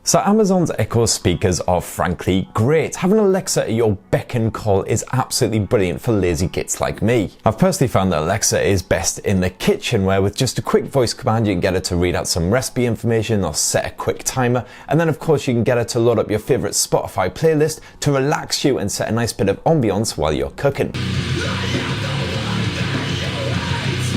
So Amazon's Echo speakers are frankly great. Having Alexa at your beck and call is absolutely brilliant for lazy gits like me. I've personally found that Alexa is best in the kitchen, where with just a quick voice command you can get her to read out some recipe information or set a quick timer, and then of course you can get her to load up your favourite Spotify playlist to relax you and set a nice bit of ambience while you're cooking.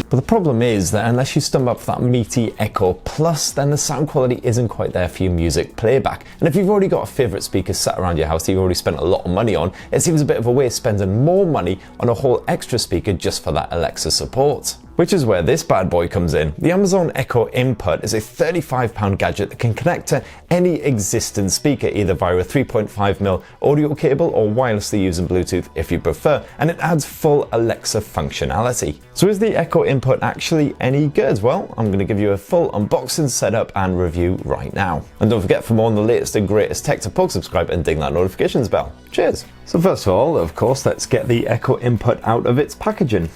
But the problem is that unless you stumble up for that meaty Echo Plus, then the sound quality isn't quite there for your music playback. And if you've already got a favourite speaker sat around your house that you've already spent a lot of money on, it seems a bit of a waste spending more money on a whole extra speaker just for that Alexa support. Which is where this bad boy comes in. The Amazon Echo Input is a £35 gadget that can connect to any existing speaker, either via a 3.5mm audio cable or wirelessly using Bluetooth if you prefer, and it adds full Alexa functionality. So is the Echo Input actually any good? Well, I'm going to give you a full unboxing, setup and review right now. And don't forget, for more on the latest and greatest tech to plug, subscribe and ding that notifications bell. Cheers! So first of all, of course, let's get the Echo Input out of its packaging.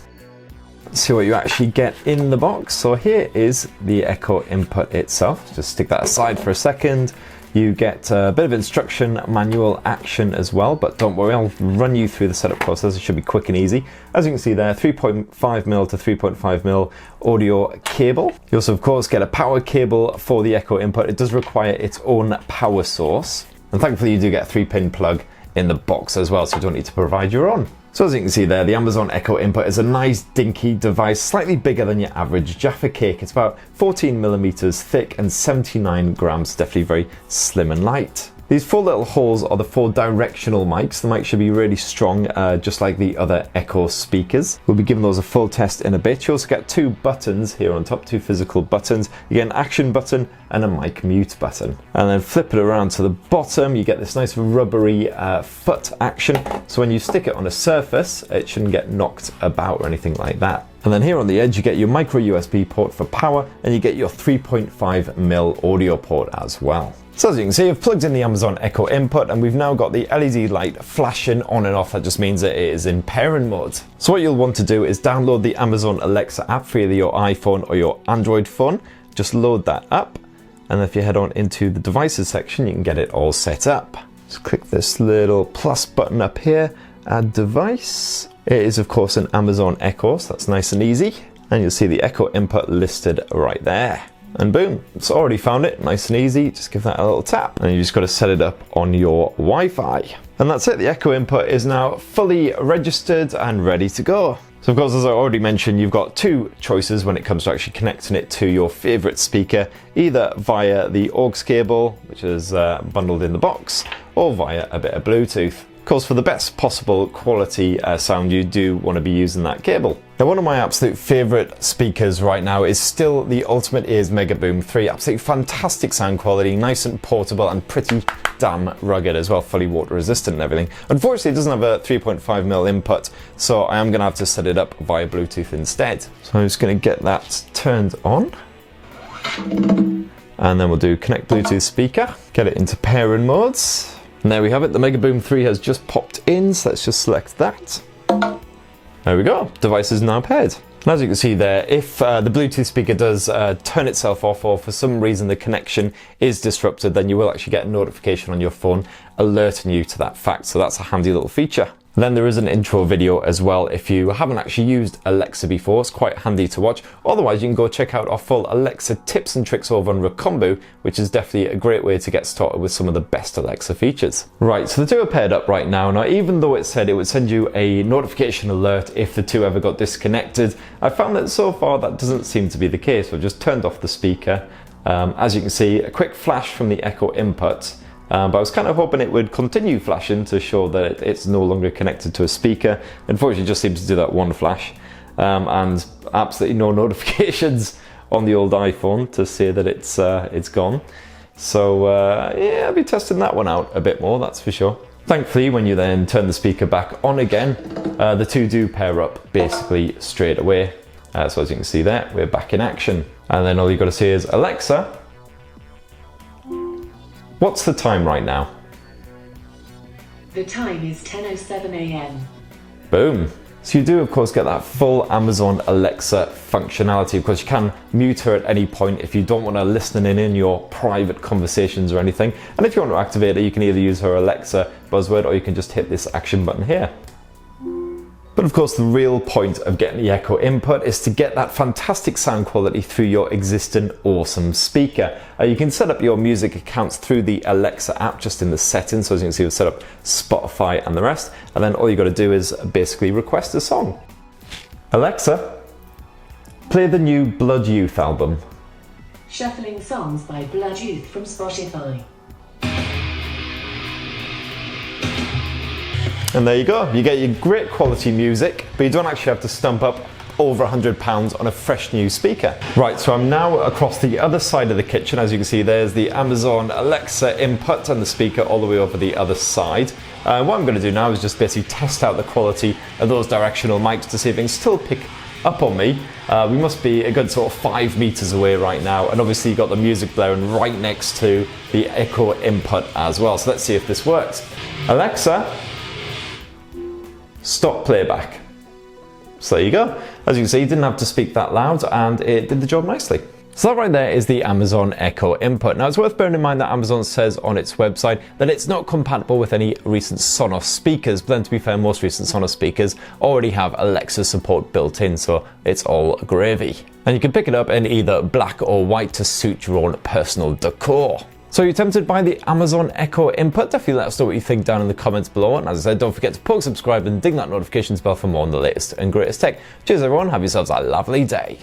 See what you actually get in the box. So here is the Echo Input itself. Just stick that aside for a second. You get a bit of instruction manual action as well, but don't worry, I'll run you through the setup process. It should be quick and easy. As you can see there, 3.5mm to 3.5mm audio cable. You also of course get a power cable for the Echo Input. It does require its own power source, and thankfully you do get a 3-pin plug in the box as well, so you don't need to provide your own. So as you can see there, the Amazon Echo Input is a nice dinky device, slightly bigger than your average Jaffa Cake. It's about 14mm thick and 79 grams, definitely very slim and light. These 4 little holes are the 4 directional mics. The mic should be really strong, just like the other Echo speakers. We'll be giving those a full test in a bit. You also get 2 buttons here on top, 2 physical buttons. You get an action button and a mic mute button. And then flip it around to the bottom, you get this nice rubbery foot action. So when you stick it on a surface, it shouldn't get knocked about or anything like that. And then here on the edge, you get your micro USB port for power, and you get your 3.5mm audio port as well. So as you can see, I've plugged in the Amazon Echo Input, and we've now got the LED light flashing on and off. That just means that it is in pairing mode. So what you'll want to do is download the Amazon Alexa app for either your iPhone or your Android phone. Just load that up, and if you head on into the devices section, you can get it all set up. Just click this little plus button up here, add device. It is of course an Amazon Echo, so that's nice and easy. And you'll see the Echo Input listed right there. And boom, it's already found it, nice and easy. Just give that a little tap, and you just got to set it up on your Wi-Fi. And that's it, the Echo Input is now fully registered and ready to go. So of course, as I already mentioned, you've got 2 choices when it comes to actually connecting it to your favorite speaker, either via the aux cable, which is bundled in the box, or via a bit of Bluetooth. Of course, for the best possible quality sound, you do want to be using that cable. Now, one of my absolute favourite speakers right now is still the Ultimate Ears Megaboom 3. Absolutely fantastic sound quality, nice and portable and pretty damn rugged as well, fully water resistant and everything. Unfortunately, it doesn't have a 3.5mm input, so I am going to have to set it up via Bluetooth instead. So I'm just going to get that turned on. And then we'll do connect Bluetooth speaker, get it into pairing modes. And there we have it, the Megaboom 3 has just popped in, so let's just select that. There we go, device is now paired. And as you can see there, if the Bluetooth speaker does turn itself off, or for some reason the connection is disrupted, then you will actually get a notification on your phone alerting you to that fact, so that's a handy little feature. And then there is an intro video as well if you haven't actually used Alexa before. It's quite handy to watch. Otherwise, you can go check out our full Alexa tips and tricks over on Recombo, which is definitely a great way to get started with some of the best Alexa features. Right, so the 2 are paired up right now. Now, even though it said it would send you a notification alert if the 2 ever got disconnected, I found that so far that doesn't seem to be the case. So I've just turned off the speaker. As you can see, a quick flash from the Echo Input. But I was kind of hoping it would continue flashing to show that it's no longer connected to a speaker. Unfortunately, it just seems to do that one flash, and absolutely no notifications on the old iPhone to say that it's gone. So yeah, I'll be testing that one out a bit more, that's for sure. Thankfully, when you then turn the speaker back on again, the 2 do pair up basically straight away. So as you can see there, we're back in action. And then all you've got to say is, Alexa, what's the time right now? The time is 10:07 a.m. Boom. So you do of course get that full Amazon Alexa functionality. Of course you can mute her at any point if you don't want her listening in your private conversations or anything. And if you want to activate her, you can either use her Alexa buzzword or you can just hit this action button here. But of course the real point of getting the Echo input is to get that fantastic sound quality through your existing awesome speaker. You can set up your music accounts through the Alexa app just in the settings. So as you can see, we've set up Spotify and the rest. And then all you got to do is basically request a song. Alexa, play the new Blood Youth album. Shuffling songs by Blood Youth from Spotify. And there you go, you get your great quality music, but you don't actually have to stump up over £100 on a fresh new speaker. Right, so I'm now across the other side of the kitchen. As you can see, there's the Amazon Alexa input and the speaker all the way over the other side. What I'm going to do now is just basically test out the quality of those directional mics to see if they can still pick up on me. We must be a good sort of 5 meters away right now, and obviously you've got the music blaring right next to the Echo input as well. So let's see if this works. Alexa, stop playback. So there you go. As you can see, you didn't have to speak that loud and it did the job nicely. So that right there is the Amazon Echo input. Now it's worth bearing in mind that Amazon says on its website that it's not compatible with any recent Sonos speakers, but then to be fair, most recent Sonos speakers already have Alexa support built in, so it's all gravy. And you can pick it up in either black or white to suit your own personal decor. So you're tempted by the Amazon Echo input? Definitely let us know what you think down in the comments below. And as I said, don't forget to poke subscribe and ding that notifications bell for more on the latest and greatest tech. Cheers everyone, have yourselves a lovely day.